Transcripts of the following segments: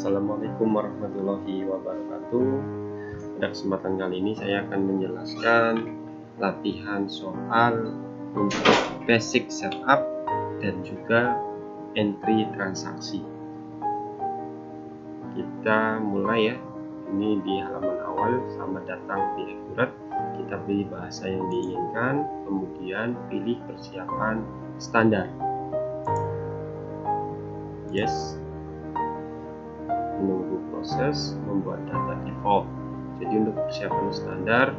Assalamualaikum warahmatullahi wabarakatuh. Pada kesempatan kali ini saya akan menjelaskan latihan soal untuk basic setup dan juga entry transaksi. Kita mulai ya. Ini di halaman awal, selamat datang di Accurate. Kita pilih bahasa yang diinginkan, kemudian pilih persiapan standar. Yes. Menunggu proses membuat data default. Jadi untuk persiapan standar,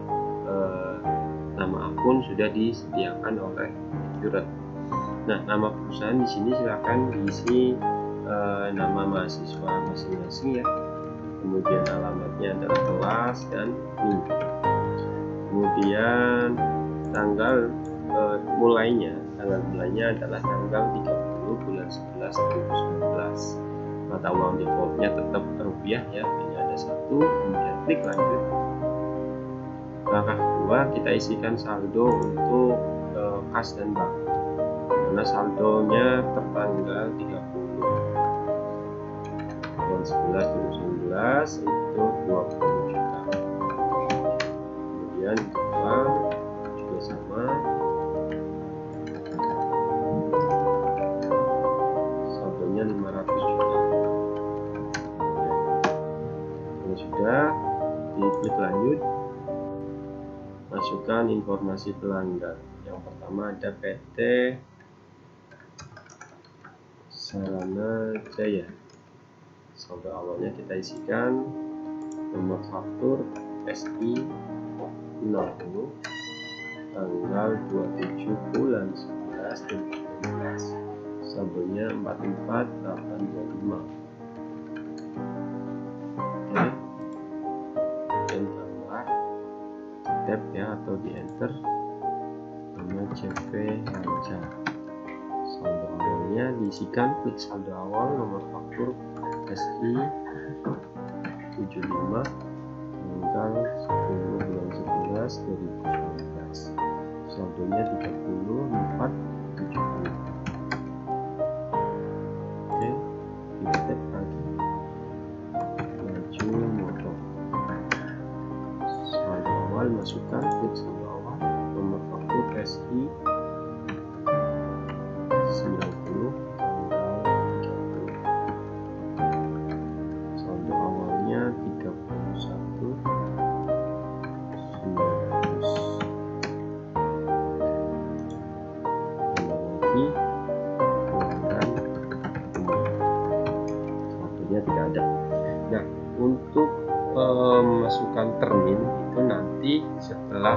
nama akun sudah disediakan oleh Accurate. Nah, nama perusahaan di sini silakan diisi nama mahasiswa masing-masing ya. Kemudian alamatnya adalah kelas dan minggu. Kemudian tanggal mulainya adalah tanggal 30 bulan 11 2019. Mata uang defaultnya tetap rupiah ya, ini ada 1, kemudian klik lanjut. Langkah kedua, kita isikan saldo untuk kas dan bank, karena saldonya tertanggal 30 bulan 11 2019 itu 20 juta. Kemudian untuk bank juga sama, saldonya 500 juta. Sudah, diklik lanjut, masukkan informasi pelanggan. Yang pertama ada PT Sarana Jaya, saldo awalnya kita isikan, nomor faktur SI 60, tanggal 27 bulan 11 2019, saldonya 44825. Tab ya, atau di enter nama CV Lanca. Saldo awalnya diisikan, klik saldo awal, nomor faktur SI 75, tanggal 10 bulan 11 2019, saldonya 3470. Oke, kita tab lagi, maju motor. Masukkan, klik saldo awal, nomor faktur SI 90, tanggal 30, saldo awalnya 31 900. Tambah lagi pelanggan umum, saldonya tidak ada. Nah, untuk memasukkan termin itu nanti setelah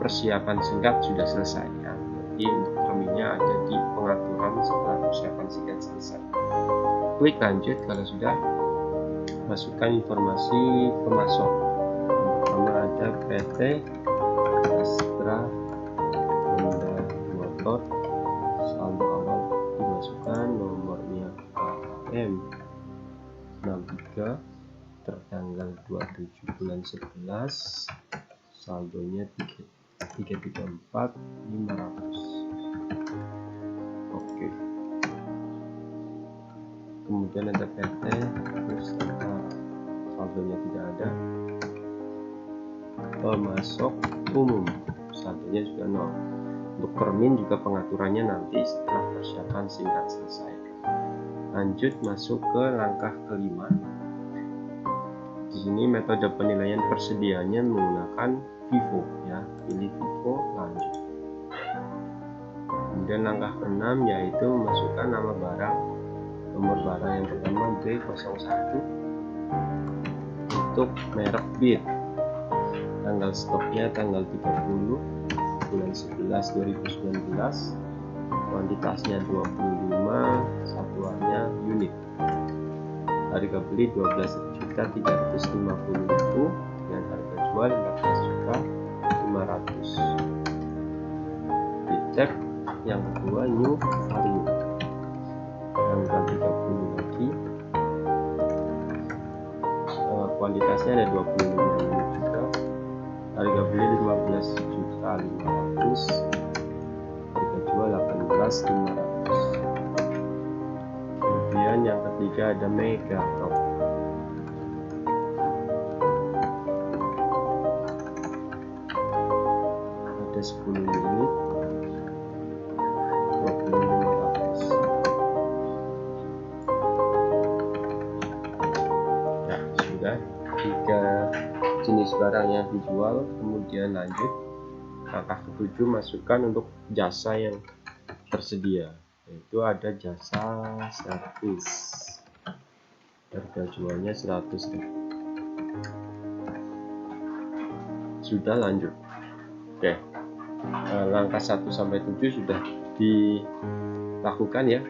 persiapan singkat sudah selesai ya. Jadi untuk terminnya ada di pengaturan setelah persiapan singkat selesai. Klik lanjut kalau sudah. Masukkan informasi pemasok. Pertama ada PT Astra Honda Motor, saldo awal dimasukkan, nomornya KM 63, tertanggal 27 bulan 11, saldonya 334 500. Oke. Kemudian ada PT Pustaka, saldonya tidak ada. Pemasok umum, saldonya juga 0. Untuk termin juga pengaturannya nanti setelah persiapan singkat selesai. Lanjut masuk ke langkah kelima. Di sini metode penilaian persediaannya menggunakan FIFO ya, pilih FIFO lanjut. Kemudian langkah ke-6 yaitu memasukkan nama barang. Nomor barang yang pertama B01 untuk merek BIR. Tanggal stoknya tanggal 30 bulan 11 2019. Kuantitasnya 25, satuannya unit. Harga beli 12.350.000 dengan harga jual 14.500.000. Di tab yang kedua new value, tanggal 30 lagi, kuantitasnya ada 25 unit juga, harga beli 15.500.000, harga jual 18.500.000. Kemudian kemudian yang ketiga ada megaton. Ada 10 unit, 2500. Nah, sudah 3 jenis barang yang dijual. Kemudian lanjut langkah ke-7, masukkan untuk jasa yang tersedia, yaitu ada jasa servis. Harga jualnya 100.000. Sudah, lanjut. Oke, langkah 1 sampai 7 sudah dilakukan ya.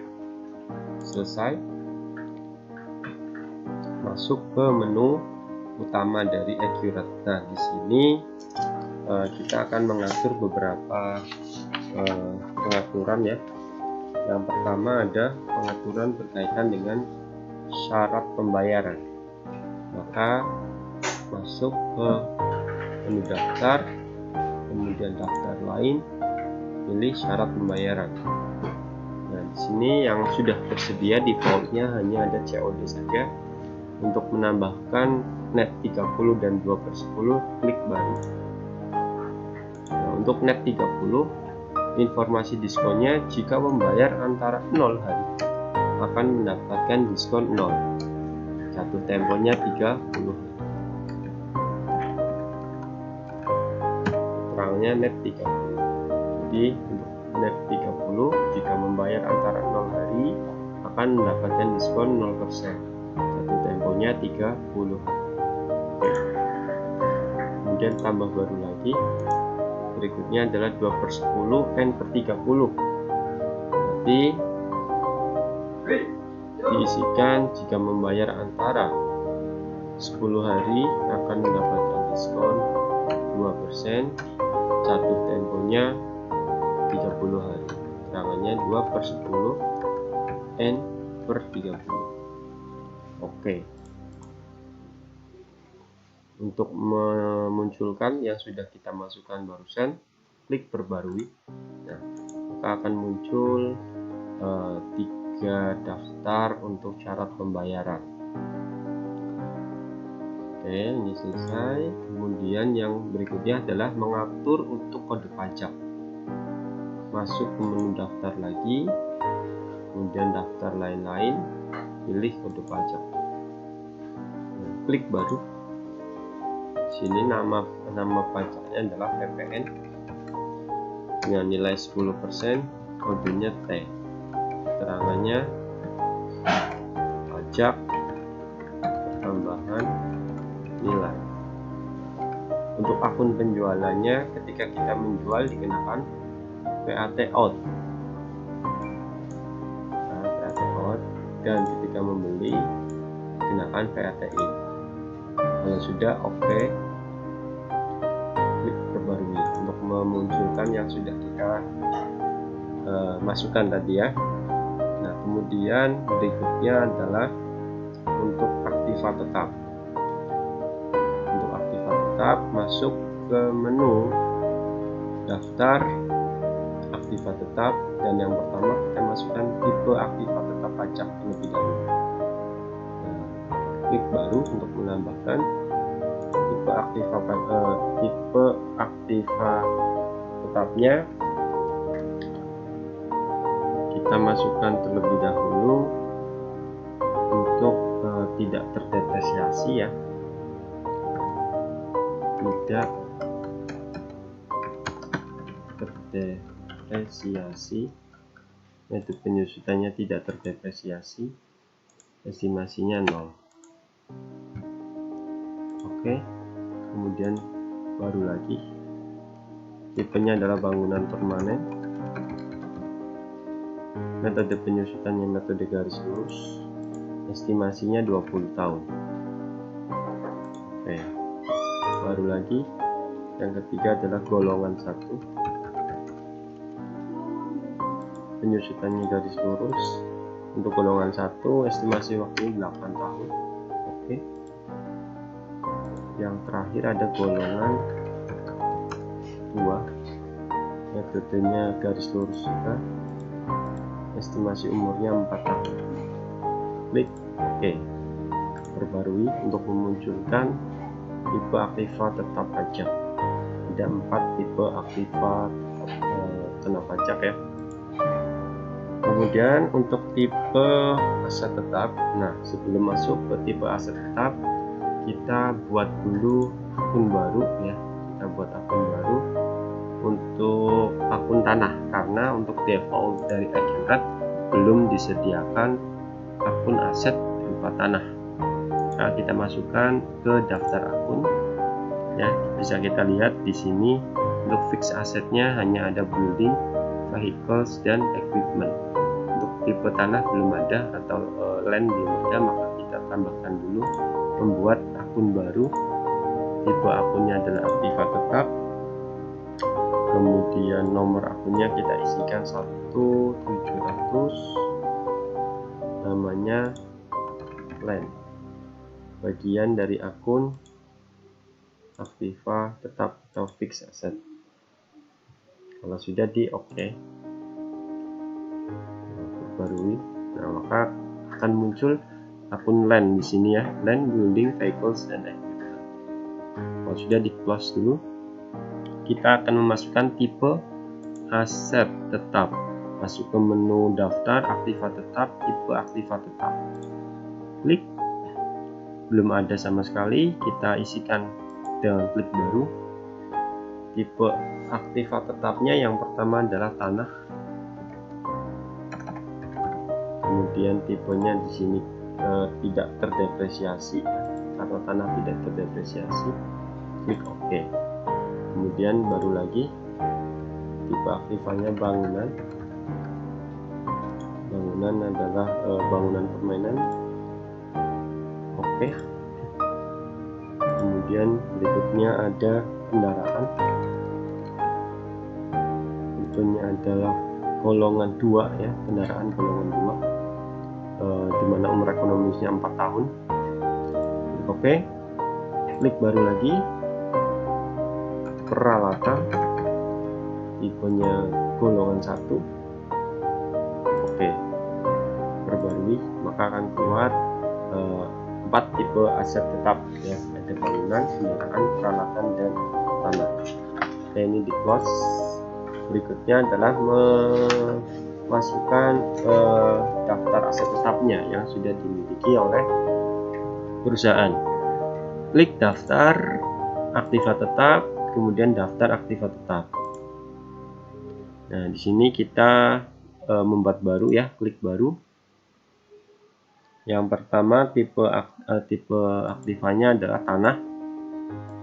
Selesai. Masuk ke menu utama dari Accurate. Nah, di sini kita akan mengatur beberapa pengaturan ya. Yang pertama ada pengaturan berkaitan dengan syarat pembayaran. Maka masuk ke menu daftar, kemudian daftar lain, pilih syarat pembayaran. Nah, di sini yang sudah tersedia defaultnya hanya ada COD saja. Untuk menambahkan net 30 dan 2/10, klik baru. Nah, untuk net 30, informasi diskonnya jika membayar antara 0 hari akan mendapatkan diskon 0. Jatuh temponya 30 hari. Terangnya net 30. Jadi untuk net 30 jika membayar antara 0 hari akan mendapatkan diskon 0%. Jatuh temponya 30 hari. Kemudian tambah baru lagi. Berikutnya adalah 2/10 N/30. Berarti diisikan jika membayar antara 10 hari akan mendapatkan diskon 2%. Jatuh temponya 30 hari. Terangannya 2/10 N/30. Oke. Untuk memunculkan yang sudah kita masukkan barusan, klik perbarui. Nah, maka akan muncul 3 daftar untuk syarat pembayaran. Oke, ini selesai. Kemudian yang berikutnya adalah mengatur untuk kode pajak. Masuk ke menu daftar lagi, kemudian daftar lain-lain, pilih kode pajak. Nah, klik baru. Sini nama pajaknya adalah PPN dengan nilai 10%, kodenya T. Keterangannya pajak tambahan nilai. Untuk akun penjualannya, ketika kita menjual dikenakan VAT out. Nah, VAT out, dan ketika membeli dikenakan VAT in. Kalau sudah oke, klik perbarui untuk memunculkan yang sudah kita masukkan tadi ya. Nah, kemudian berikutnya adalah untuk aktiva tetap. Untuk aktiva tetap, masuk ke menu daftar aktiva tetap, dan yang pertama kita masukkan tipe aktiva tetap pajak terlebih dahulu. Nah, klik baru untuk menambahkan tipe aktiva tetapnya. Kita masukkan terlebih dahulu untuk tidak terdepresiasi ya, tidak terdepresiasi. Metode penyusutannya tidak terdepresiasi, estimasinya 0. Oke, kemudian baru lagi, tipenya adalah bangunan permanen. Metode penyusutannya metode garis lurus, estimasinya 20 tahun. Oke, baru lagi, yang ketiga adalah golongan 1. Penyusutannya garis lurus. Untuk golongan 1, estimasi waktu 8 tahun. Oke. Yang terakhir ada golongan 2, metodenya garis lurus juga, estimasi umurnya 4 tahun. klik OK. Perbarui untuk memunculkan tipe aktiva tetap pajak. Ada 4 tipe aktiva kena pajak ya. Kemudian untuk tipe aset tetap, nah sebelum masuk ke tipe aset tetap, kita buat dulu akun baru ya. Kita buat akun baru untuk akun tanah, karena untuk default dari Agentrat belum disediakan akun aset berupa tanah. Nah, kita masukkan ke daftar akun ya. Bisa kita lihat di sini untuk fix asetnya hanya ada building, vehicles, dan equipment. Untuk tipe tanah belum ada atau land belum ada, maka kita tambahkan dulu membuat akun baru. Tipe akunnya adalah aktiva tetap, kemudian nomor akunnya kita isikan 1700, namanya land, bagian dari akun aktiva tetap atau fix asset. Kalau sudah di OK, perbarui, nah maka akan muncul akun land di sini ya, land, building, vehicles, dan equipment. Kalau sudah di close dulu, kita akan memasukkan tipe aset tetap. Masuk ke menu daftar aktiva tetap, tipe aktiva tetap, klik. Belum ada sama sekali, kita isikan dengan klik baru. Tipe aktiva tetapnya yang pertama adalah tanah, kemudian tipenya di sini tidak terdepresiasi karena tanah tidak terdepresiasi, klik OK. Kemudian baru lagi tipe aktivanya bangunan adalah bangunan permainan, OK. Kemudian berikutnya ada kendaraan, tipenya adalah golongan 2 ya, kendaraan golongan 2, dimana umur ekonomisnya 4 tahun, klik OK. Klik baru lagi peralatan, tipenya golongan 1, OK. Perbarui, maka akan keluar 4 tipe aset tetap ya, ada bangunan, kendaraan, peralatan, dan tanah. Oke, ini di close. Berikutnya adalah memasukkan daftar aset tetapnya yang sudah dimiliki oleh perusahaan. Klik daftar aktiva tetap, kemudian daftar aktiva tetap. Nah, di sini kita membuat baru ya, klik baru. Yang pertama tipe aktivanya adalah tanah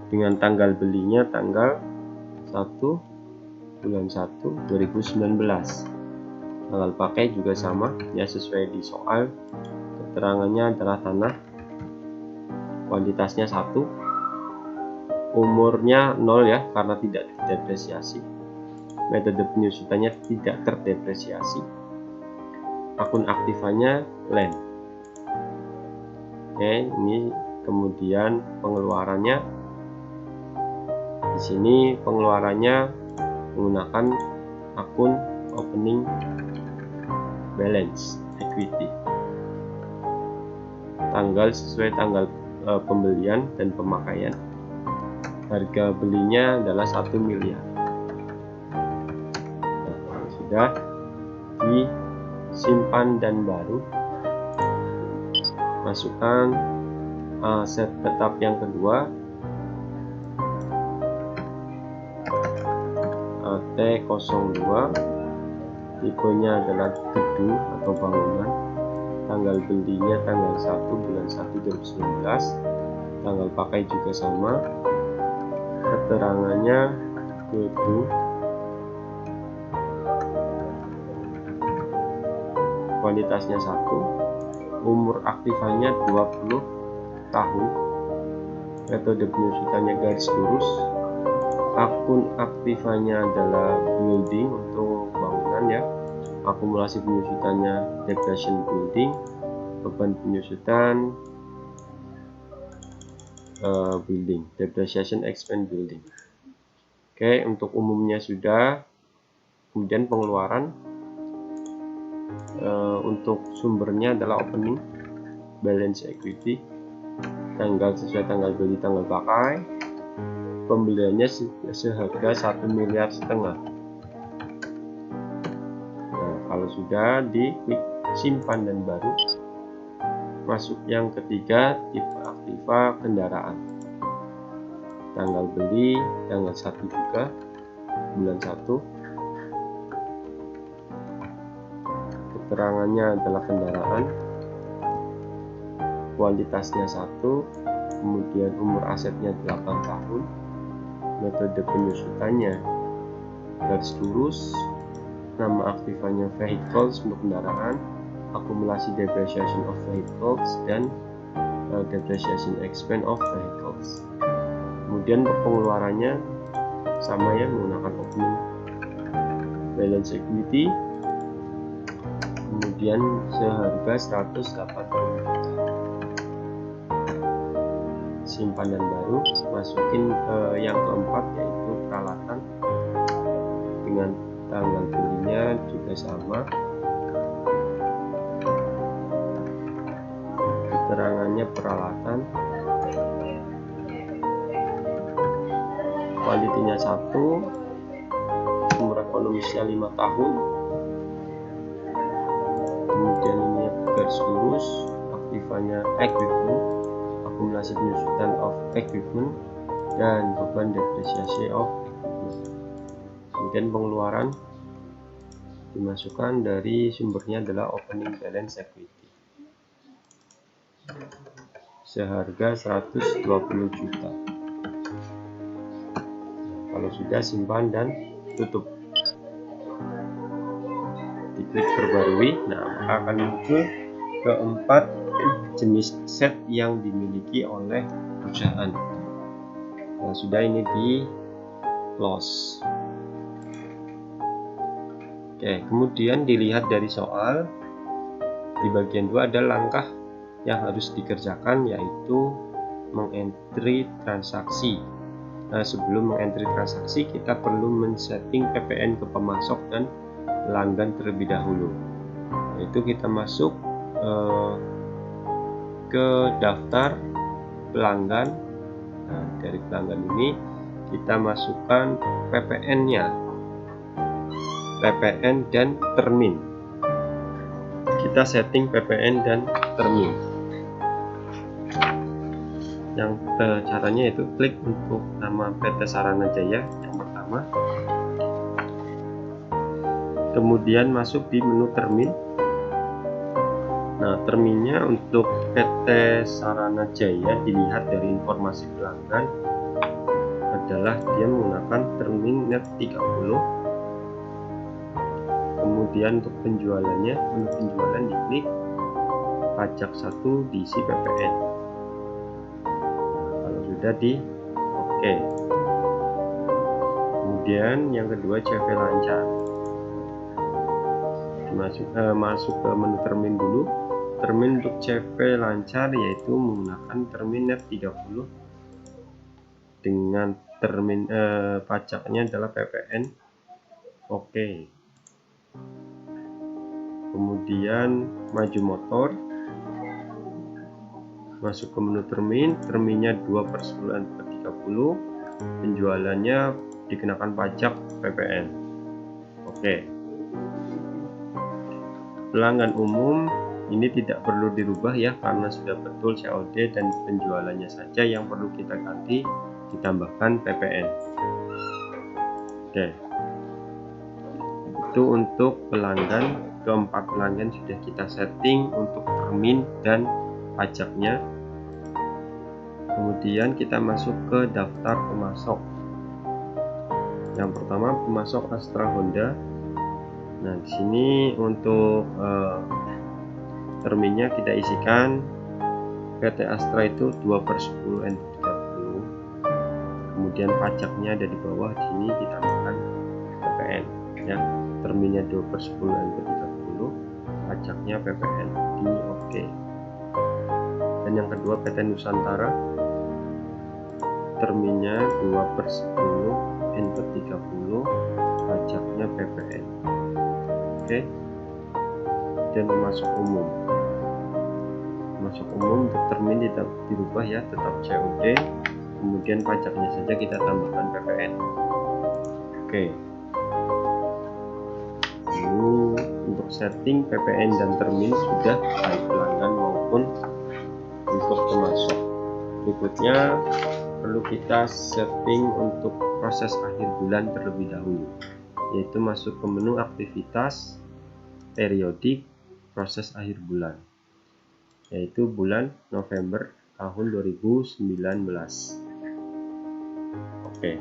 dengan tanggal belinya tanggal 1 bulan 1 2019. Tanggal pakai juga sama ya, sesuai di soal. Keterangannya adalah tanah, kuantitasnya 1, umurnya 0 ya karena tidak terdepresiasi, metode penyusutannya tidak terdepresiasi, akun aktivanya land. Oke, ini kemudian pengeluarannya. Di sini pengeluarannya menggunakan akun opening balance equity. Tanggal sesuai tanggal pembelian dan pemakaian. Harga belinya adalah 1 miliar. Nah, sudah disimpan dan baru. Masukkan aset tetap yang kedua, AT02, tipenya adalah gedung atau bangunan, tanggal belinya tanggal 1 bulan 1 2019, tanggal pakai juga sama, keterangannya gedung, kuantitasnya 1, umur aktifanya 20 tahun, metode penyusutannya garis lurus, akun aktifanya adalah building untuk bangunan ya, akumulasi penyusutannya depression building, beban penyusutan building, depreciation expense building. Oke, untuk umumnya sudah. Kemudian pengeluaran untuk sumbernya adalah opening, balance equity, tanggal sesuai tanggal beli tanggal pakai, pembeliannya seharga 1,5 miliar. Nah, kalau sudah diklik simpan dan baru, masuk yang ketiga, tipe aktiva kendaraan, tanggal beli tanggal 1 juga bulan 1, keterangannya adalah kendaraan, kualitasnya 1, kemudian umur asetnya 8 tahun, metode penyusutannya garis lurus, nama aktifanya vehicles untuk kendaraan, akumulasi depreciation of vehicles, dan depreciation expense of vehicles. Kemudian pengeluarannya sama ya, menggunakan opening balance equity, kemudian seharga 180 juta. Simpan dan baru, masukin yang keempat yaitu peralatan, dengan tanggal belinya juga sama, keterangannya peralatan, kualitinya 1, umur ekonomisnya 5 tahun, kemudian ini garis lurus, aktifanya equipment, akumulasi penyusutan of equipment, dan beban depresiasi of equipment. Kemudian pengeluaran dimasukkan dari sumbernya adalah opening balance equity, seharga 120 juta. Kalau sudah, simpan dan tutup, diklik perbarui. Nah, maka akan muncul keempat jenis set yang dimiliki oleh perusahaan. Kalau sudah, ini di close. Oke, kemudian dilihat dari soal di bagian 2 ada langkah yang harus dikerjakan, yaitu mengentry transaksi. Nah, sebelum mengentry transaksi, kita perlu men-setting PPN ke pemasok dan pelanggan terlebih dahulu. Yaitu kita masuk ke daftar pelanggan. Nah, dari pelanggan ini kita masukkan PPN-nya, PPN dan termin. Kita setting PPN dan termin. Yang caranya itu klik untuk nama PT Sarana Jaya yang pertama, kemudian masuk di menu termin. Nah, terminnya untuk PT Sarana Jaya dilihat dari informasi pelanggan adalah dia menggunakan termin net 30. Kemudian untuk penjualannya, menu penjualan diklik, pajak 1 diisi PPN. Sudah di oke. Kemudian yang kedua, CV lancar, masuk ke menu termin dulu. Termin untuk CV lancar yaitu menggunakan termin net 30 dengan termin pajaknya adalah PPN. Oke. Kemudian maju motor, masuk ke menu termin, terminnya 2/10/30, penjualannya dikenakan pajak PPN. Oke. Pelanggan umum ini tidak perlu dirubah ya, karena sudah betul COD dan penjualannya saja yang perlu kita ganti, ditambahkan PPN. Oke. Itu untuk pelanggan. Keempat pelanggan sudah kita setting untuk termin dan pajaknya. Kemudian kita masuk ke daftar pemasok. Yang pertama, pemasok Astra Honda. Nah, di sini untuk terminnya kita isikan PT Astra itu 2/10/30. Kemudian pajaknya ada di bawah, di sini ditambahkan PPN ya. Terminnya 2/10/30, pajaknya PPN di oke. Dan yang kedua, PT Nusantara, terminnya 2/10/30, pajaknya PPN. Oke. Dan pemasok umum, termasuk umum, termin tidak dirubah ya, tetap COD. Kemudian pajaknya saja kita tambahkan PPN. Oke. Lalu untuk setting PPN dan termin sudah, baik pelanggan maupun untuk pemasok. Berikutnya perlu kita setting untuk proses akhir bulan terlebih dahulu, yaitu masuk ke menu aktivitas, periodik, proses akhir bulan, yaitu bulan November tahun 2019. Oke,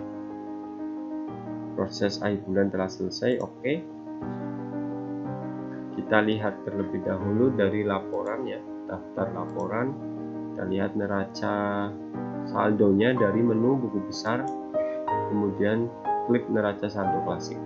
proses akhir bulan telah selesai. Oke, kita lihat terlebih dahulu dari laporan ya, daftar laporan. Kita lihat neraca saldonya dari menu buku besar, kemudian klik neraca saldo klasik.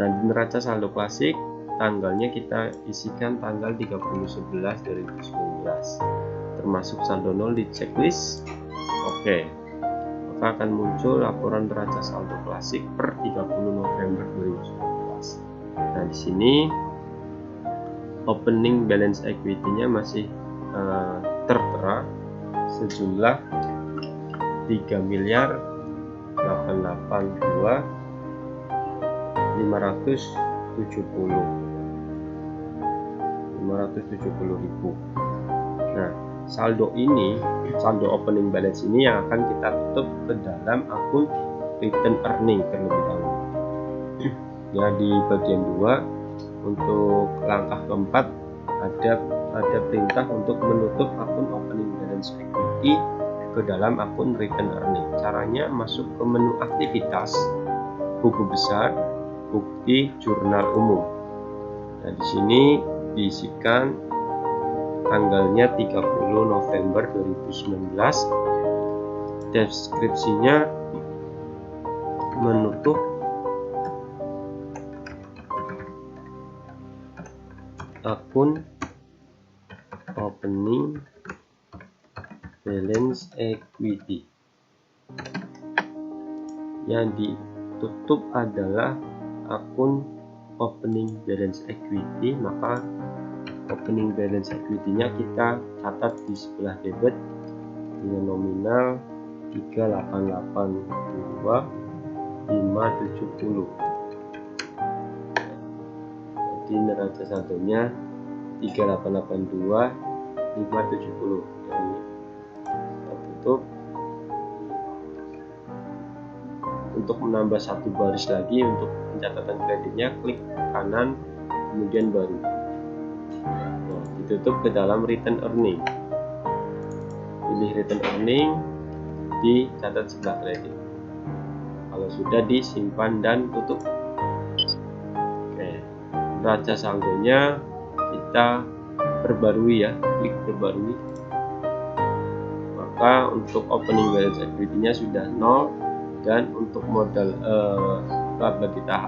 Nah, di neraca saldo klasik, tanggalnya kita isikan tanggal 30/11/2019, termasuk saldo 0 di checklist. Oke, maka akan muncul laporan neraca saldo klasik per 30 November 2019. Nah, di sini opening balance equity-nya masih tertera sejumlah 3.570.570.000. Nah, saldo opening balance ini yang akan kita tutup ke dalam akun return earning terlebih dahulu. Ya, di bagian 2 untuk langkah keempat ada perintah untuk menutup akun opening balance equity ke dalam akun return earning. Caranya masuk ke menu aktivitas, buku besar, bukti jurnal umum. Nah, di sini diisikan tanggalnya 30 November 2019. Deskripsinya menutup akun opening balance equity. Yang ditutup adalah akun opening balance equity, maka opening balance equity-nya kita catat di sebelah debit dengan nominal 3.882.570. Jadi neraca saldonya 3.882.570. Dan kita tutup. Untuk menambah satu baris lagi untuk pencatatan kreditnya, klik kanan kemudian baru. Nah, ditutup ke dalam return earning. Pilih return earning, dicatat sebelah kredit. Kalau sudah, disimpan dan tutup. Oke, neraca saldonya kita perbarui ya, klik perbarui. Maka untuk opening balance equity-nya sudah 0, dan untuk modal laba kita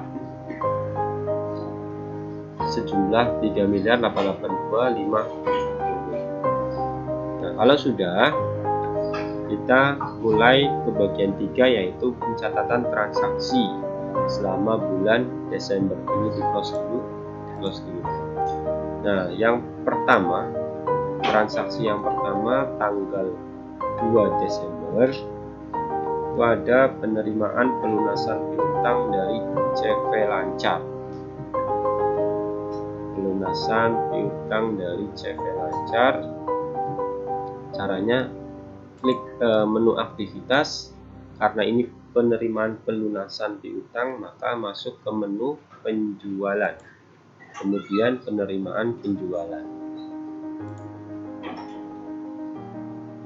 sejumlah 3.882.570. Nah, kalau sudah, kita mulai ke bagian 3, yaitu pencatatan transaksi selama bulan Desember. Ini di close dulu. Nah, yang pertama, transaksi yang pertama tanggal 2 Desember itu ada penerimaan pelunasan piutang dari CV Lancar. Pelunasan piutang dari CV Lancar. Caranya klik menu aktivitas. Karena ini penerimaan pelunasan piutang, maka masuk ke menu penjualan. Kemudian penerimaan penjualan.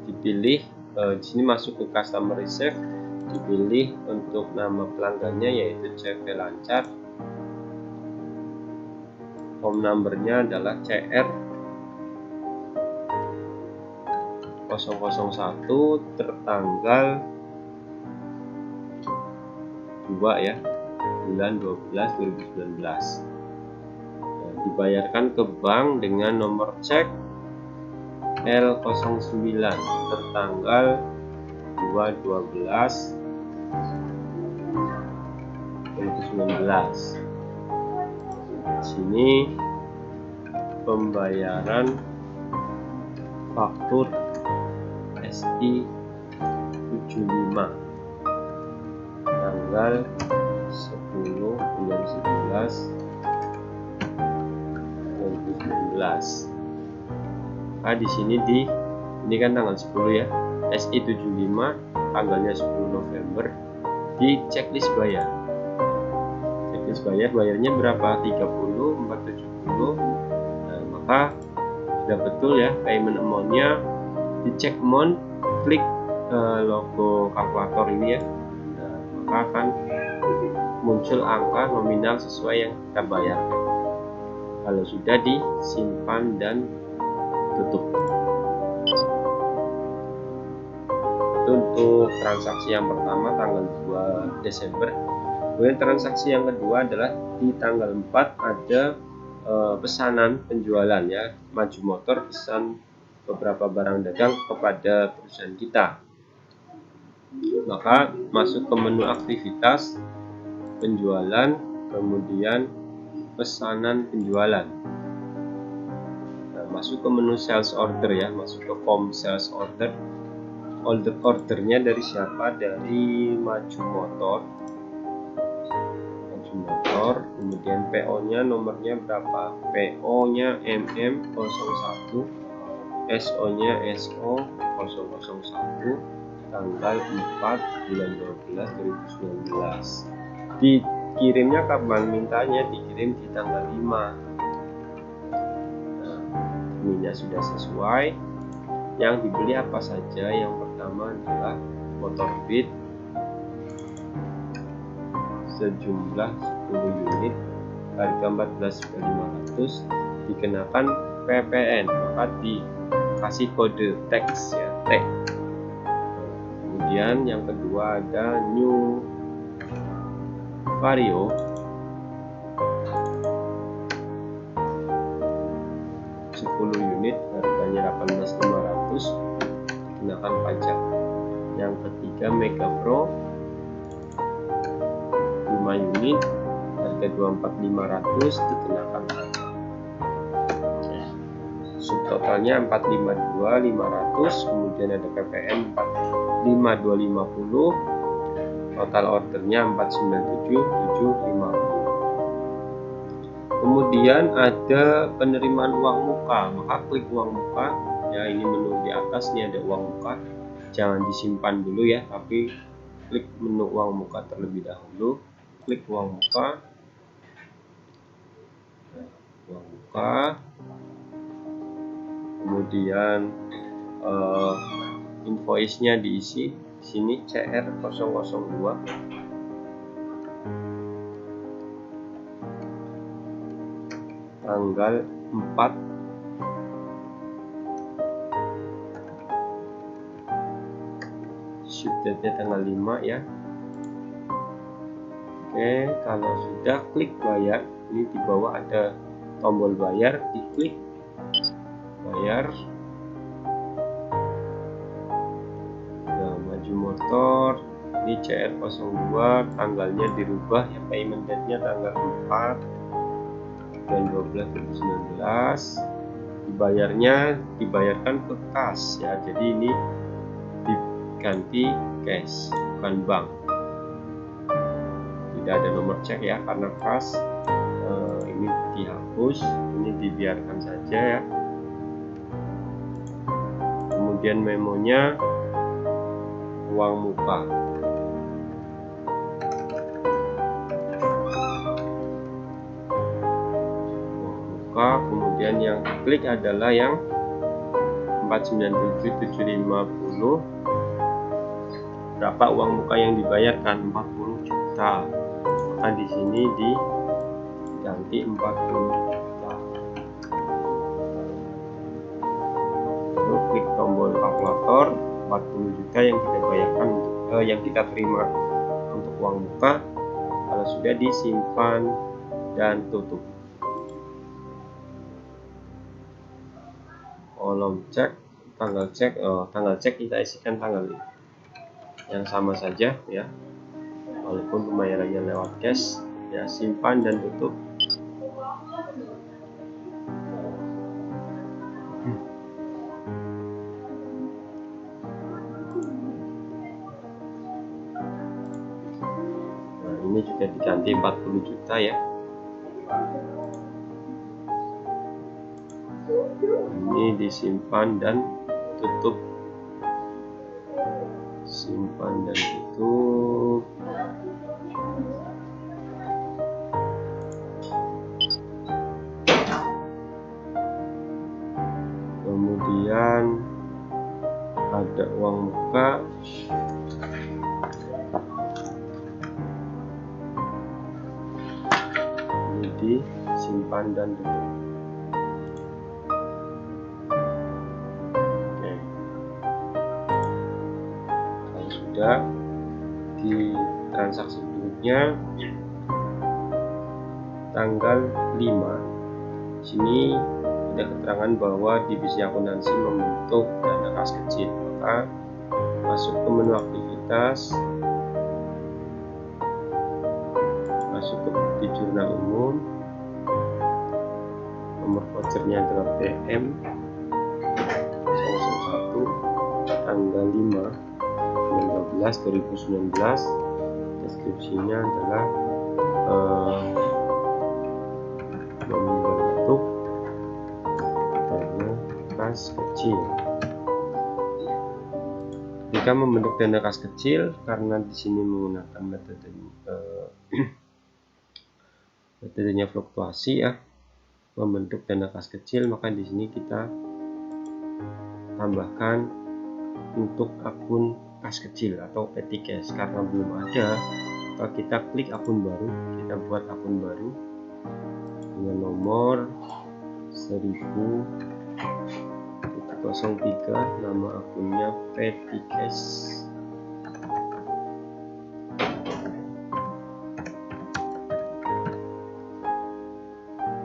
Dipilih di sini masuk ke customer receive, dipilih untuk nama pelanggannya yaitu CV Lancar. Phone numbernya adalah CR 001 tertanggal 2 ya, bulan 12 2019. Nah, dibayarkan ke bank dengan nomor cek L09 tertanggal 2/12/2019. 2019. Sini pembayaran faktur SI 75 tanggal 10 bulan 11 2019. Nah, di sini ini kan tanggal 10 ya. SI 75 tanggalnya 10 November. Di checklist bayar. Checklist bayarnya berapa? 30, 470. Nah, maka sudah betul ya payment amount-nya. Di check amount, klik logo kalkulator ini ya. Nah, maka akan muncul angka nominal sesuai yang kita bayarkan. Kalau sudah disimpan dan tutup. Itu untuk transaksi yang pertama tanggal 2 Desember. Kemudian transaksi yang kedua adalah di tanggal 4 ada pesanan penjualan ya. Maju Motor pesan beberapa barang dagang kepada perusahaan kita. Maka masuk ke menu aktivitas, penjualan, kemudian pesanan penjualan. Nah, masuk ke menu sales order ya, masuk ke form sales order. Ordernya dari siapa? Dari Maju Motor. Kemudian PO-nya nomornya berapa? PO-nya MM01, SO-nya SO001, tanggal 4 bulan 12 2019. Dikirimnya kapan? Mintanya dikirim di tanggal 5. Nah, ininya sudah sesuai. Yang dibeli apa saja? Yang pertama adalah motor Beat sejumlah 10 unit, harga 14.500, dikenakan PPN, maka dikasih kode teks ya, T. Kemudian yang kedua ada New Vario unit, harganya 18.500, dikenakan pajak. Yang ketiga Mega Pro 5 unit, harga 24.500, dikenakan pajak. Subtotalnya 452.500, kemudian ada PPN 452.50, total ordernya 497.750. Kemudian ada penerimaan uang muka, maka klik uang muka ya. Ini menu di atas, ini ada uang muka, jangan disimpan dulu ya, tapi klik menu uang muka terlebih dahulu. Klik uang muka, uang muka, kemudian invoice-nya diisi. Di sini CR002, tanggal 4 ship date-nya tanggal 5 ya. Oke, kalau sudah klik bayar, ini di bawah ada tombol bayar, diklik bayar. Nah, Maju Motor ini CR02, tanggalnya dirubah ya, payment date-nya tanggal 4 dan 12 2019. Dibayarkan ke kas ya, jadi ini diganti cash bukan bank. Tidak ada nomor cek ya karena kas. Ini dihapus, ini dibiarkan saja ya. Kemudian memonya uang muka. Kemudian yang klik adalah yang 497.750. Berapa uang muka yang dibayarkan? 40 juta. Maka di sini diganti 40 juta. Lalu klik tombol kalkulator, 40 juta yang kita bayarkan, yang kita terima untuk uang muka. Kalau sudah disimpan dan tutup. Kolom cek, tanggal cek kita isikan tanggal yang sama saja ya, walaupun pembayarannya lewat cash. ya, simpan dan tutup. Nah, ini juga diganti 40 juta ya. Ini disimpan dan tutup, simpan dan tutup. Kemudian ada uang muka, ini disimpan dan tutup. Di transaksi berikutnya tanggal 5, sini ada keterangan bahwa divisi akuntansi membentuk dana kas kecil. Maka masuk ke menu aktivitas, masuk ke bukti jurnal umum, nomor vouchernya adalah PM 001 tanggal 5 2019, deskripsinya adalah membentuk dana kas kecil. Ketika membentuk dana kas kecil, karena di sini menggunakan metodenya fluktuasi ya, membentuk dana kas kecil, maka di sini kita tambahkan untuk akun kas kecil atau petty cash. Karena belum ada, maka kita klik akun baru, kita buat akun baru dengan nomor 1003, nama akunnya petty cash.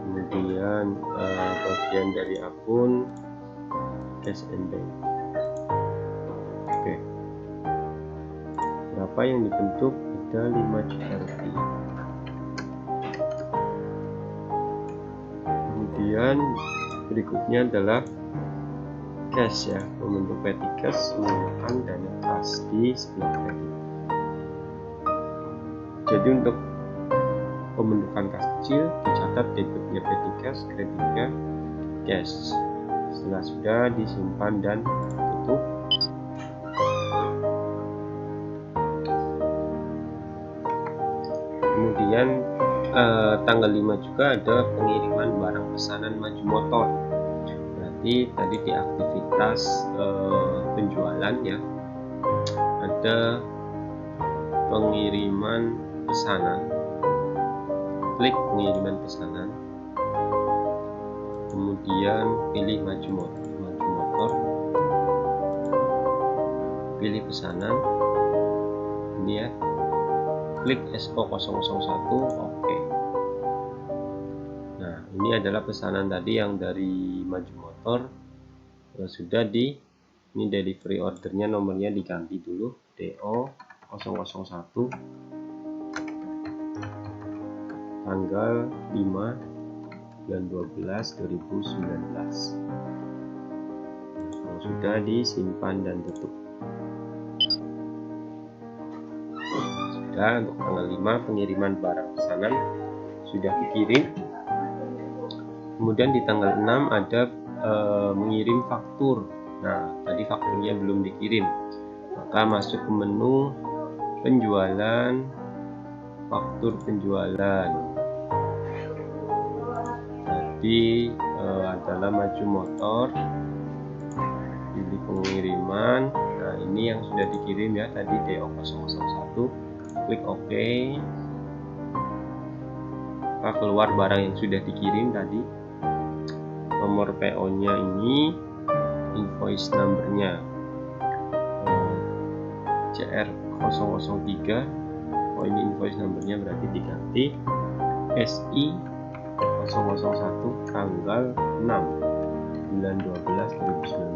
Kemudian bagian dari akun cash and bank. Oke, berapa yang dibentuk? Ada 5 juta rupiah. Kemudian berikutnya adalah cash ya, membentuk petty cash menggunakan dana kas di sebelah kiri. Jadi untuk pembentukan kas kecil dicatat debitnya petty cash, kreditnya cash. Setelah sudah disimpan dan tutup. Kemudian tanggal 5 juga ada pengiriman barang pesanan maju motor. Berarti tadi di aktivitas penjualan ya, ada pengiriman pesanan, klik pengiriman pesanan, kemudian pilih maju motor, pilih pesanan, ini ya, klik SO001, oke. Nah, ini adalah pesanan tadi yang dari maju motor, sudah ini delivery ordernya, nomornya diganti dulu, DO001 tanggal 5 bulan 12 2019. Kalau sudah disimpan dan tutup. Sudah, untuk tanggal 5 pengiriman barang pesanan sudah dikirim. Kemudian di tanggal 6 ada mengirim faktur. Nah, tadi fakturnya belum dikirim, maka masuk ke menu penjualan, faktur penjualan. Tadi adalah maju motor, pilih pengiriman. Nah, ini yang sudah dikirim ya, tadi DO001, klik OK. Maka keluar barang yang sudah dikirim tadi. Nomor PO nya ini, invoice number-nya CR003. Oh, ini invoice number-nya berarti diganti SI 001 tanggal 6 bulan 12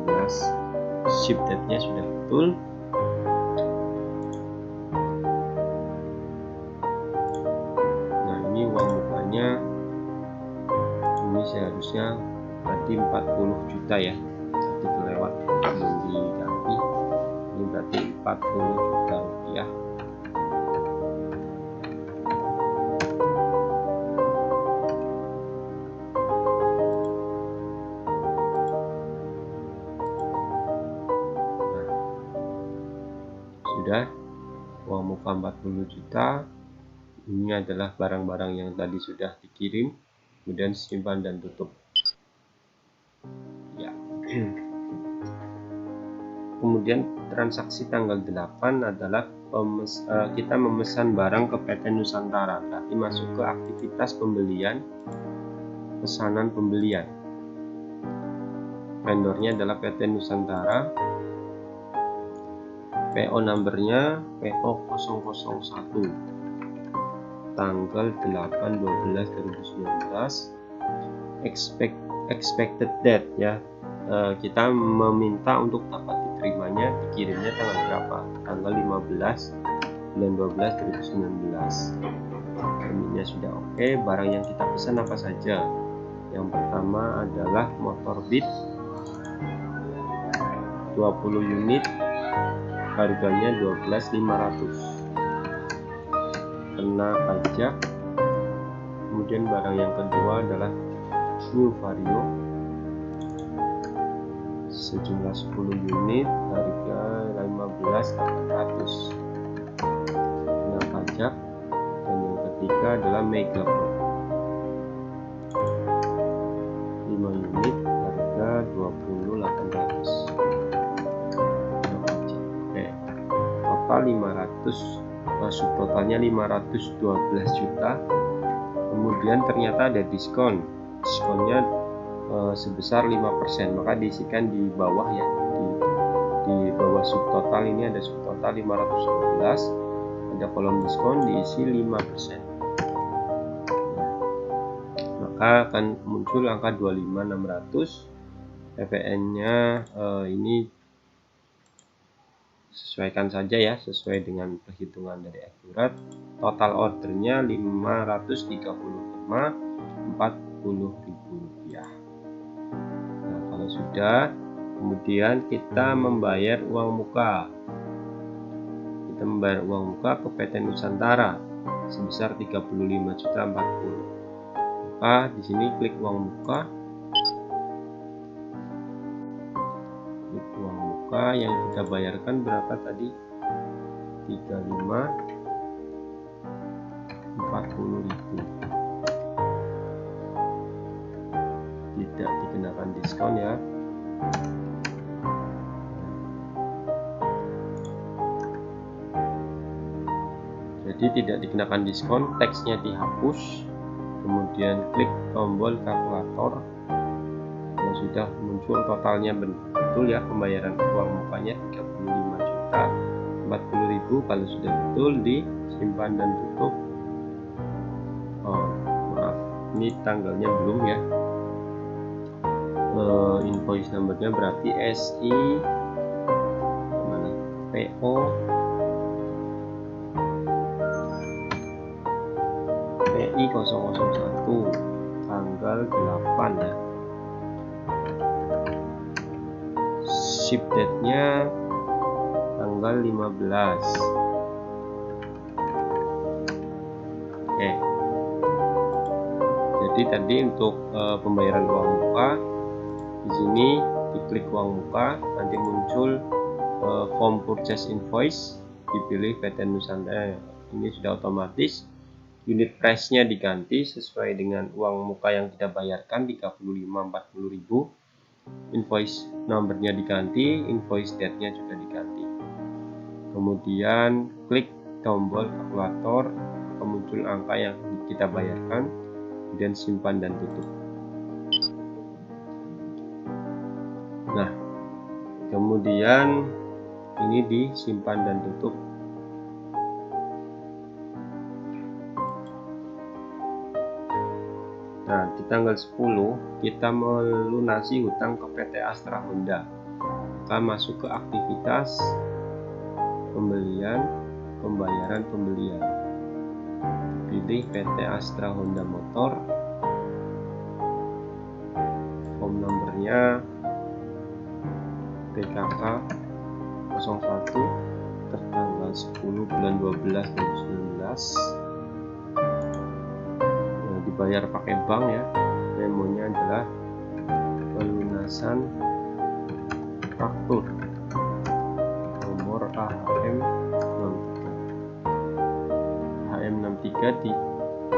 2019. Ship date-nya sudah betul. Nah, harusnya tadi 40 juta ya, tadi kelewat belum diganti. Ini berarti 40 juta rupiah. Sudah uang muka 40 juta. Ini adalah barang-barang yang tadi sudah dikirim, kemudian simpan dan tutup ya. Kemudian transaksi tanggal 8 adalah kita memesan barang ke PT Nusantara, berarti masuk ke aktivitas pembelian, pesanan pembelian. Vendornya adalah PT Nusantara, PO numbernya PO 001, tanggal 8/12/2019. Expected date ya, kita meminta untuk dapat diterimanya, dikirimnya tanggal berapa? Tanggal 15/12/2019. Terminnya sudah oke. Barang yang kita pesan apa saja? Yang pertama adalah motor Beat 20 unit, harganya 12.500, kena pajak. Kemudian barang yang kedua adalah New Vario sejumlah 10 unit, harga 15.800, kena pajak. Dan yang ketiga adalah Mega Pro 5 unit, harga 20.800, kena pajak. Oke, total 500, subtotalnya 512 juta. Kemudian ternyata ada diskonnya sebesar 5%, maka diisikan di bawah ya, di bawah subtotal ini ada subtotal 512, ada kolom diskon diisi 5%, maka akan muncul angka 25.600. PPN nya ini sesuaikan saja ya, sesuai dengan perhitungan dari akurat. Total ordernya 535.40.000 rupiah. Nah, kalau sudah, kemudian kita membayar uang muka. Kita membayar uang muka ke PT Nusantara sebesar 35.040. Maka di sini klik uang muka. Klik uang muka, yang kita bayarkan berapa tadi? 35.40.000. Tidak dikenakan diskon ya. Jadi tidak dikenakan diskon, teksnya dihapus. Kemudian klik tombol kalkulator. Kalau sudah muncul totalnya betul ya, pembayaran uang mukanya 35.040.000. Kalau sudah betul, disimpan dan tutup. Oh maaf, ini tanggalnya belum ya. Invoice numbernya berarti SI mana? PO PI 001, tanggal 8 ya. Ship date nya tanggal 15. Oke. Jadi tadi untuk pembayaran uang muka, di sini diklik uang muka, nanti muncul form purchase invoice, dipilih PT Nusantara. Ini sudah otomatis. Unit price-nya diganti sesuai dengan uang muka yang kita bayarkan 35.40.000. Invoice numbernya diganti, invoice date-nya juga diganti. Kemudian klik tombol kalkulator, muncul angka yang kita bayarkan, kemudian simpan dan tutup. Nah, kemudian ini disimpan dan tutup. Nah, di tanggal 10 kita melunasi hutang ke PT Astra Honda. Kita masuk ke aktivitas pembelian, pembayaran pembelian. Pilih PT Astra Honda Motor. misalnya PKK 01 tertanggal 10 bulan 12 2019, dibayar pakai bank ya. Memonya adalah pelunasan faktur nomor AHM63 di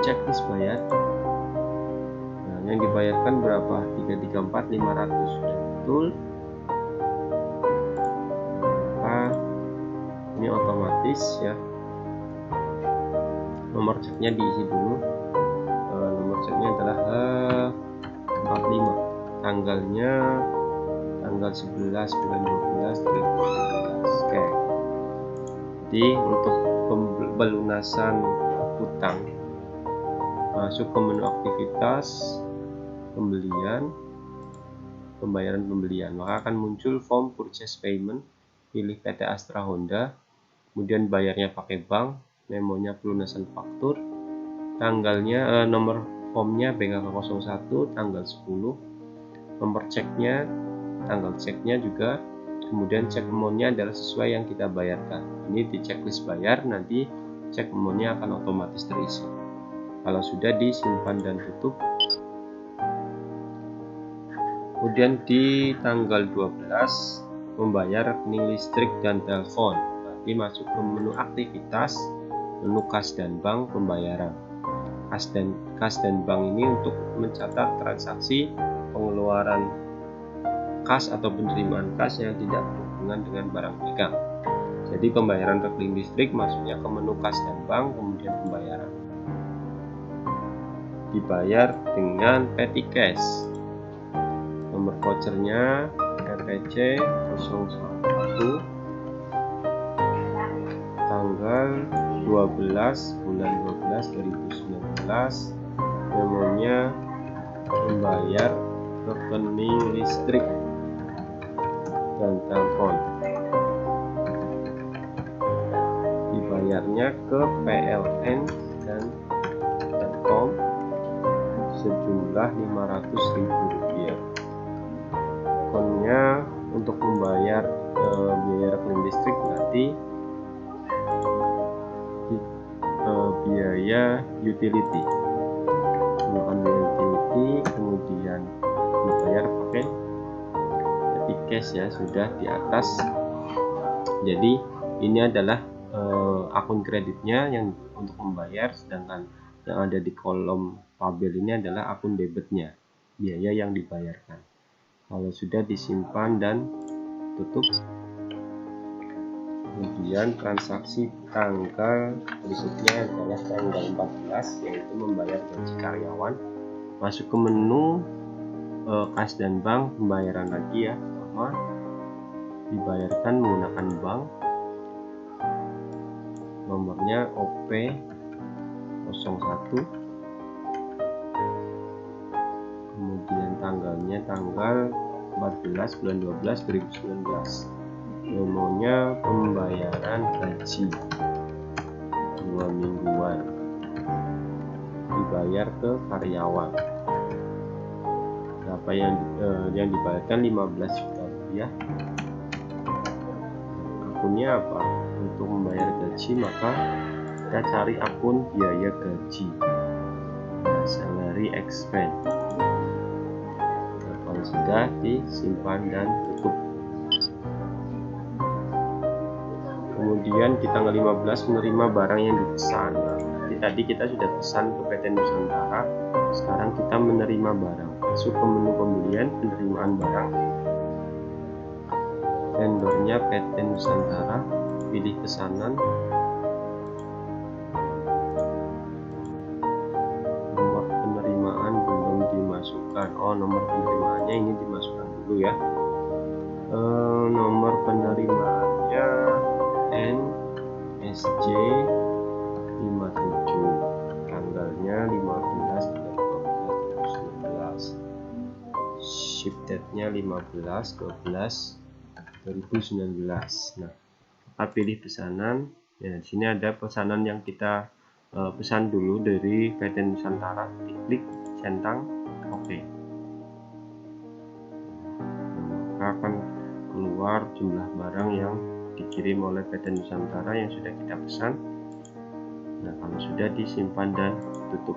checklist bayar. Nah, yang dibayarkan berapa? 334 500 sudah betul. Maka ini otomatis ya, nomor ceknya diisi dulu. Nomor ceknya adalah H45, tanggalnya tanggal 11 bulan 12 2019. Oke. Jadi untuk pelunasan utang, masuk ke menu aktivitas pembelian, pembayaran pembelian, maka akan muncul form purchase payment. Pilih PT Astra Honda, kemudian bayarnya pakai bank, memonya pelunasan faktur, tanggalnya nomor formnya BKK 01 tanggal 10, nomor ceknya tanggal ceknya juga, kemudian cek amountnya adalah sesuai yang kita bayarkan. Ini di checklist bayar, nanti cek amountnya akan otomatis terisi. Kalau sudah disimpan dan tutup. Kemudian di tanggal 12 membayar rekening listrik dan telepon. Berarti masuk ke menu aktivitas, menu kas dan bank pembayaran. Kas dan bank ini untuk mencatat transaksi pengeluaran kas atau penerimaan kas yang tidak berhubungan dengan barang pegang. Jadi pembayaran rekening listrik masuknya ke menu kas dan bank, kemudian pembayaran. Dibayar dengan petty cash. Nomor vouchernya RPC 01 tanggal 12 bulan 12 2019. Memonya membayar rekening listrik dan telepon. Dibayarnya ke PLN dan Telkom sejumlah Rp500.000. Akunnya untuk membayar biaya rekening listrik berarti biaya utility, menggunakan biaya utility, kemudian dibayar pakai petty cash ya, sudah di atas. Jadi ini adalah akun kreditnya yang untuk membayar, sedangkan yang ada di kolom tabel ini adalah akun debitnya, biaya yang dibayarkan. Kalau sudah disimpan dan tutup, kemudian transaksi tanggal berikutnya adalah tanggal 14, yaitu membayar gaji karyawan. Masuk ke menu kas dan bank pembayaran lagi ya, sama dibayarkan menggunakan bank, nomornya OP 01, kemudian tanggalnya tanggal 14 bulan 12 2019. Memonya pembayaran gaji 2 mingguan, dibayar ke karyawan. Berapa yang dibayarkan? 15 juta rupiah. Akunnya apa? Untuk membayar gaji maka kita cari akun biaya gaji, salary expense. Kalau sudah disimpan dan tutup. Kemudian di tanggal 15 menerima barang yang dipesan. Tadi kita sudah pesan ke PT Nusantara, sekarang kita menerima barang. Masuk ke menu pembelian, penerimaan barang, vendornya PT Nusantara, pilih pesanan, nomor penerimaan belum dimasukkan. Nomor penerimaannya ini dimasukkan dulu ya. Nomor penerimaannya NSJ 57, tanggalnya 15 bulan 12 2019, ship date-nya 15 12 2019. Nah, kita pilih pesanan. Ya, di sini ada pesanan yang kita pesan dulu dari PT Nusantara. Diklik centang oke. daftar jumlah barang yang dikirim oleh PT Nusantara yang sudah kita pesan. Nah, kalau sudah disimpan dan tutup.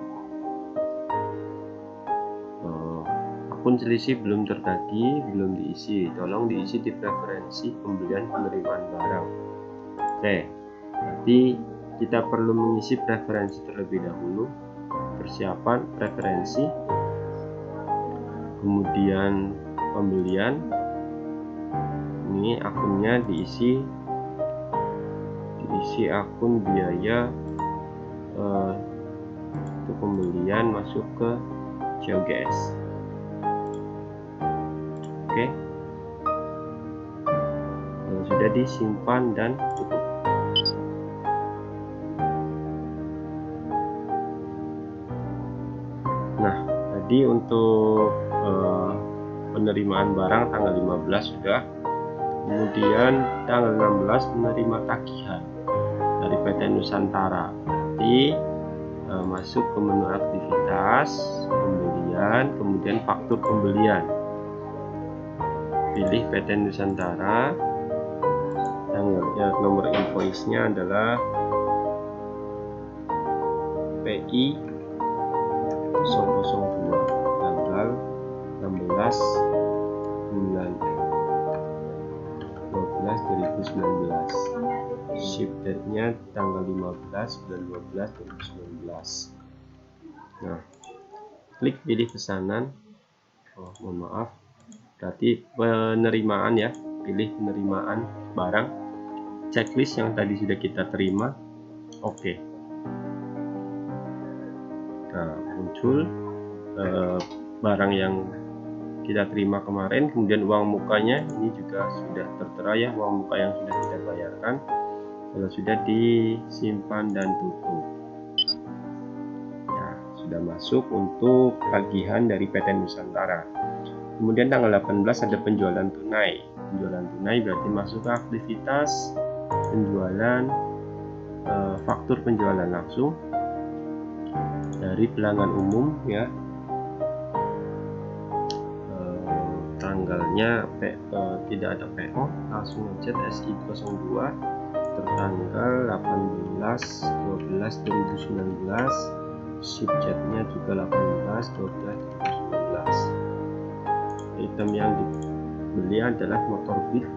Akun selisih belum tertagi, belum diisi. Tolong diisi di preferensi pembelian penerimaan barang. Oke, berarti kita perlu mengisi preferensi terlebih dahulu. Persiapan preferensi, kemudian pembelian. Ini akunnya diisi akun biaya untuk pembelian masuk ke GeoGS. Oke, sudah disimpan dan tutup. Nah, tadi untuk penerimaan barang tanggal 15 sudah. Kemudian tanggal 16 menerima tagihan dari PT Nusantara. Berarti masuk ke menu aktivitas, pembelian, kemudian faktur pembelian. Pilih PT Nusantara, nomor invoice-nya adalah PI 002, tanggal 16 bulan 12 2019. Ship date-nya tanggal 15 bulan 12 2019. Nah, klik pilih pesanan. Mohon maaf. Berarti penerimaan ya, pilih penerimaan barang, checklist yang tadi sudah kita terima. Oke. Nah, muncul barang yang kita terima kemarin, kemudian uang mukanya ini juga sudah tertera ya, uang muka yang sudah kita bayarkan. Kalau sudah disimpan dan tutup. Nah, sudah masuk untuk tagihan dari PT Nusantara. Kemudian tanggal 18 ada penjualan tunai. Penjualan tunai berarti masuk ke aktivitas penjualan, faktur penjualan langsung dari pelanggan umum ya. Tanggalnya tidak ada PO, langsung ngechat SI02 tertanggal 18/12/2019. Ship jetnya juga 18/12/2019. Item yang dibeli adalah motor Beat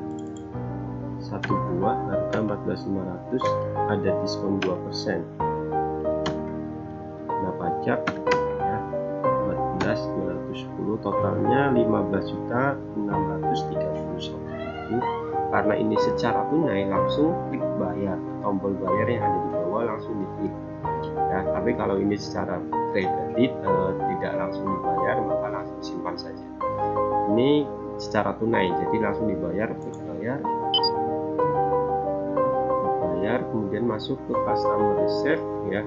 1 buah, harga 14.500, ada diskon 2%. Nah, pajak ya 14.210, totalnya 15.631.000. Karena ini secara tunai, langsung klik bayar, tombol bayar yang ada di bawah langsung diklik ya. Tapi kalau ini secara kredit tidak langsung dibayar, maka langsung simpan saja. Ini secara tunai, jadi langsung dibayar, kemudian masuk ke customer reserve ya,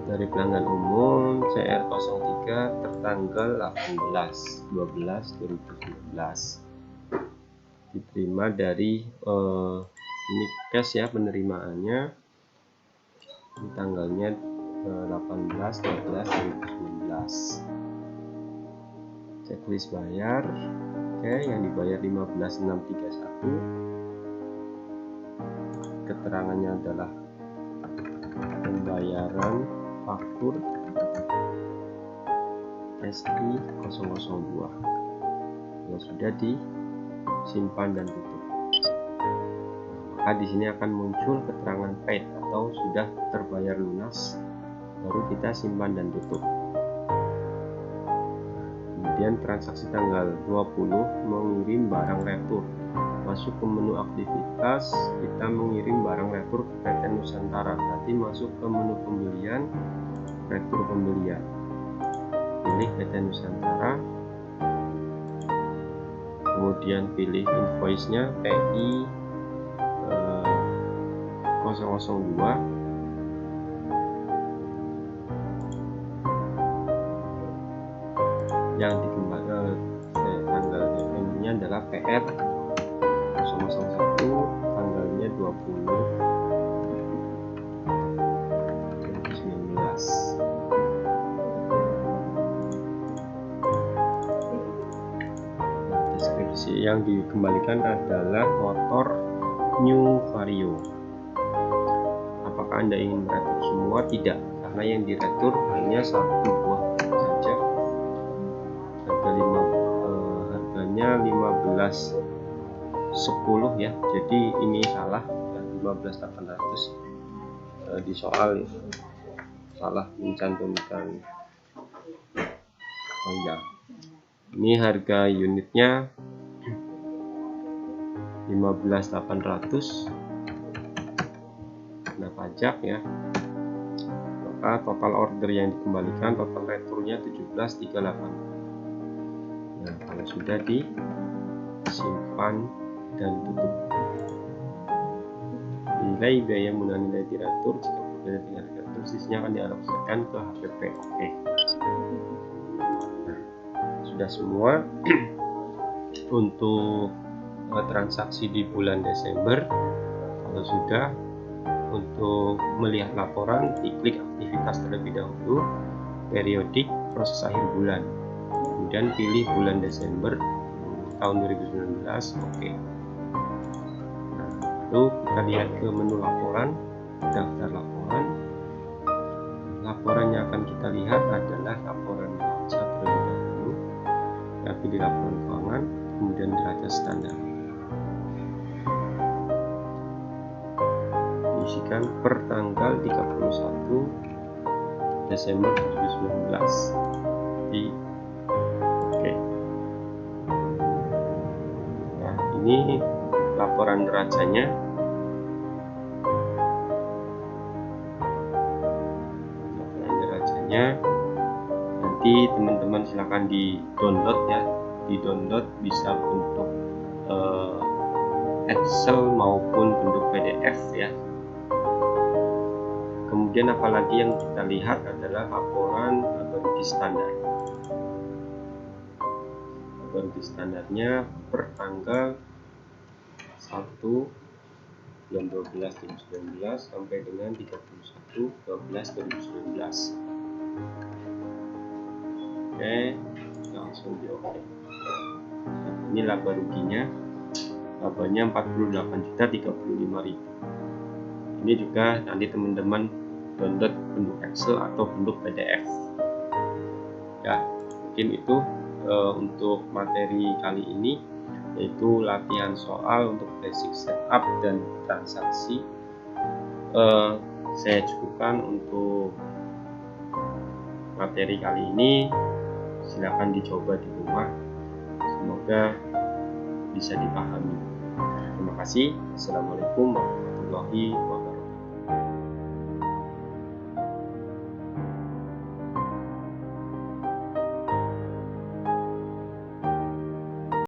dari pelanggan umum CR03 tertanggal 18/12/2019. Diterima dari ini cash ya, penerimaannya di tanggalnya 18/12/2019. Checklist bayar. Oke, yang dibayar 15.631. Keterangannya adalah pembayaran faktur SI002. Yang sudah disimpan dan tutup. Maka di sini akan muncul keterangan paid atau sudah terbayar lunas, baru kita simpan dan tutup. Kemudian transaksi tanggal 20 mengirim barang retur. Masuk ke menu aktivitas, kita mengirim barang retur ke PT Nusantara. Berarti masuk ke menu pembelian, retur pembelian. Pilih PT Nusantara. Kemudian pilih invoice-nya PI 002. Yang dikembangkan tanggal ini adalah PR 001, tanggalnya 20/2019. Deskripsi yang dikembalikan adalah motor New Vario. Apakah Anda ingin meretur semua? Tidak, karena yang diretur hanya satu buah saja. Harganya 15.10 ya, jadi ini salah ya, 15.800 di soal ya. Salah mencantumkan ya. Ini harga unitnya 15.800 kena pajak ya. Maka total order yang dikembalikan, total returnya 17.38. Nah, kalau sudah disimpan dan tutup. Nilai biaya mula nilai diretur jika berbeda dengan retur, sisanya akan dialokasikan ke HPP. Oke. Nah, sudah semua untuk transaksi di bulan Desember. Kalau sudah, untuk melihat laporan diklik aktivitas terlebih dahulu, periodik, proses akhir bulan, kemudian pilih bulan Desember tahun 2019. Oke. Nah, lalu kita lihat ke menu laporan, daftar laporan. Laporan yang akan kita lihat adalah laporan neraca terlebih dahulu. Kita pilih laporan keuangan, kemudian neraca standar. Diisikan per tanggal 31 Desember 2019. Oke. Nah, ini laporan neracanya. Laporan neracanya nanti teman-teman silakan di download ya, di download bisa bentuk Excel maupun bentuk PDF ya. Kemudian apalagi yang kita lihat adalah laporan laba rugi standar. Laba rugi standarnya per tanggal 1 bulan 12 2019 sampai dengan 31 12 2019. Oke, langsung di oke. Nah, ini laba ruginya, labanya 48.035.000. Ini juga nanti teman-teman download bentuk Excel atau bentuk PDF ya. Mungkin itu untuk materi kali ini, yaitu latihan soal untuk basic setup dan transaksi. Saya cukupkan untuk materi kali ini. Silakan dicoba di rumah, semoga bisa dipahami. Terima kasih. Assalamualaikum warahmatullahi wabarakatuh.